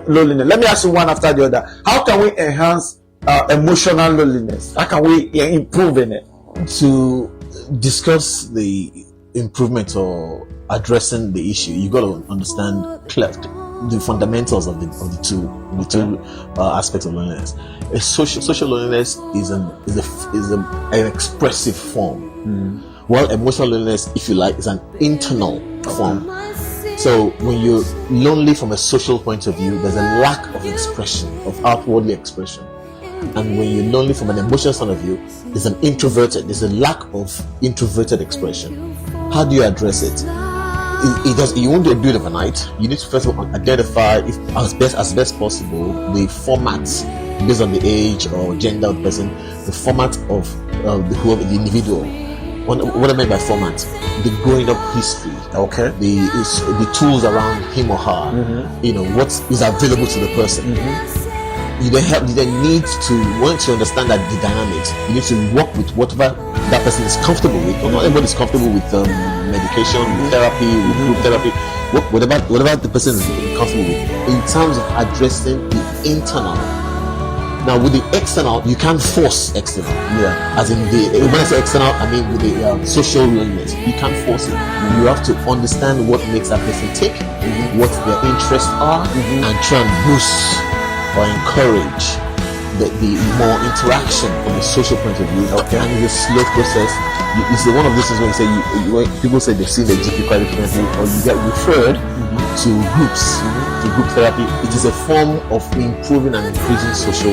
loneliness. Let me ask you one after the other. How can we enhance emotional loneliness? How can we improve in it? To discuss the improvement or addressing the issue, you got to understand the fundamentals of the two aspects of loneliness. A social loneliness is an expressive form, while emotional loneliness, if you like, is an internal form. So when you're lonely from a social point of view, there's a lack of expression, of outwardly expression. And when you're lonely from an emotional point of view, there's a lack of introverted expression. How do you address it? You won't do it overnight. You need to first of all identify, as best possible, the formats based on the age or gender of the person, the format of the individual. What I mean by format, the growing up history, okay, the tools around him or her, what is available to the person. You then need to, once you understand that the dynamics, you need to work with whatever that person is comfortable with. Not everybody is comfortable with medication, with therapy, with group therapy, whatever the person is comfortable with, in terms of addressing the internal. Now with the external, you can't force external. Yeah. As in when I say external, I mean with the social loneliness. You can't force it. You have to understand what makes that person tick, what their interests are, and try and boost or encourage the more interaction from a social point of view. Okay. And it's a slow process. It's one of those things when you say when people say they've seen the GP quite frequently, or you get referred to groups, to group therapy. It is a form of improving and increasing social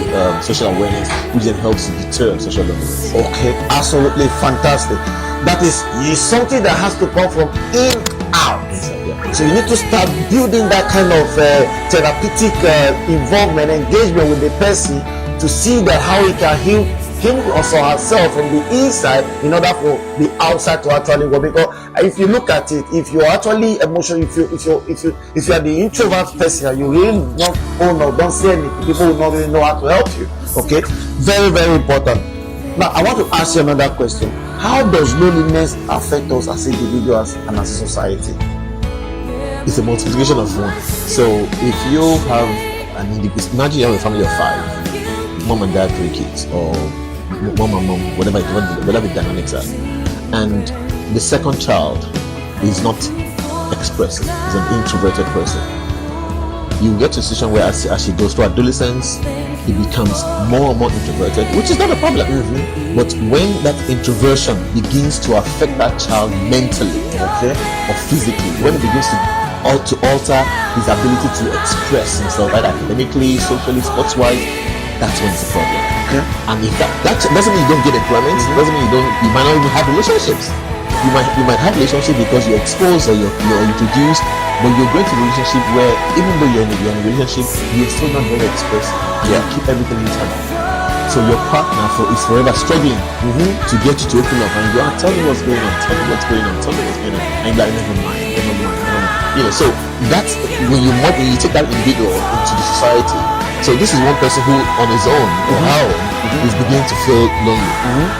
awareness, which then helps to deter social loneliness. Okay, absolutely fantastic. That is something that has to come from in out. So you need to start building that kind of therapeutic involvement, engagement with the person to see that how he can heal him or herself from the inside in order for the outside to actually work. Because if you look at it, if you're actually emotional, if you are the introvert person and you really don't say anything, people will not really know how to help you. Okay, very, very important. Now I want to ask you another question. How does loneliness affect us as individuals and as a society? It's a multiplication of one. So if you have an individual, imagine you have a family of 5, mom and dad, 3 kids, or mom and mom, whatever the dynamics are, and the second child is not expressive, is an introverted person. You get to a situation where as she goes through adolescence, he becomes more and more introverted, which is not a problem. But when that introversion begins to affect that child mentally, okay, or physically, when it begins to alter his ability to express himself, either academically, socially, sports-wise, that's when it's a problem. Okay. And if that doesn't mean you don't get employment, doesn't mean you might not even have relationships. You might have relationships because you're exposed or you're introduced, but you're going to a relationship where even though you're in a relationship, you're still not very expressive. You keep everything internal. So your partner is forever struggling to get you to open up, and you are telling what's going on, tell me what's going on, and you're like, never mind. So that's when you take that individual into the society. So this is one person who, on his own or her own, is beginning to feel lonely.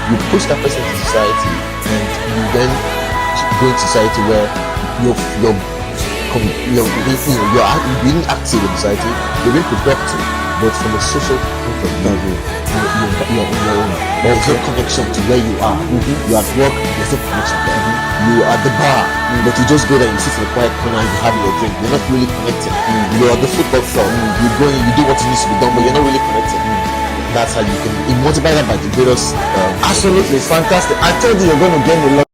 You push that person into society, and you then go into society where you're being active in society, you're being productive, but from a social point of view, you're on your own. There's no connection to where you are. You're at work, there's no connection there. You are at the bar, but you just go there, you sit in a quiet corner, and you have your drink. You're not really connected. You're at the football club, you go in, you do what needs to be done, but you're not really connected. That's how you can multiply that by the various. Absolutely fantastic. I told you you're going to gain a lot.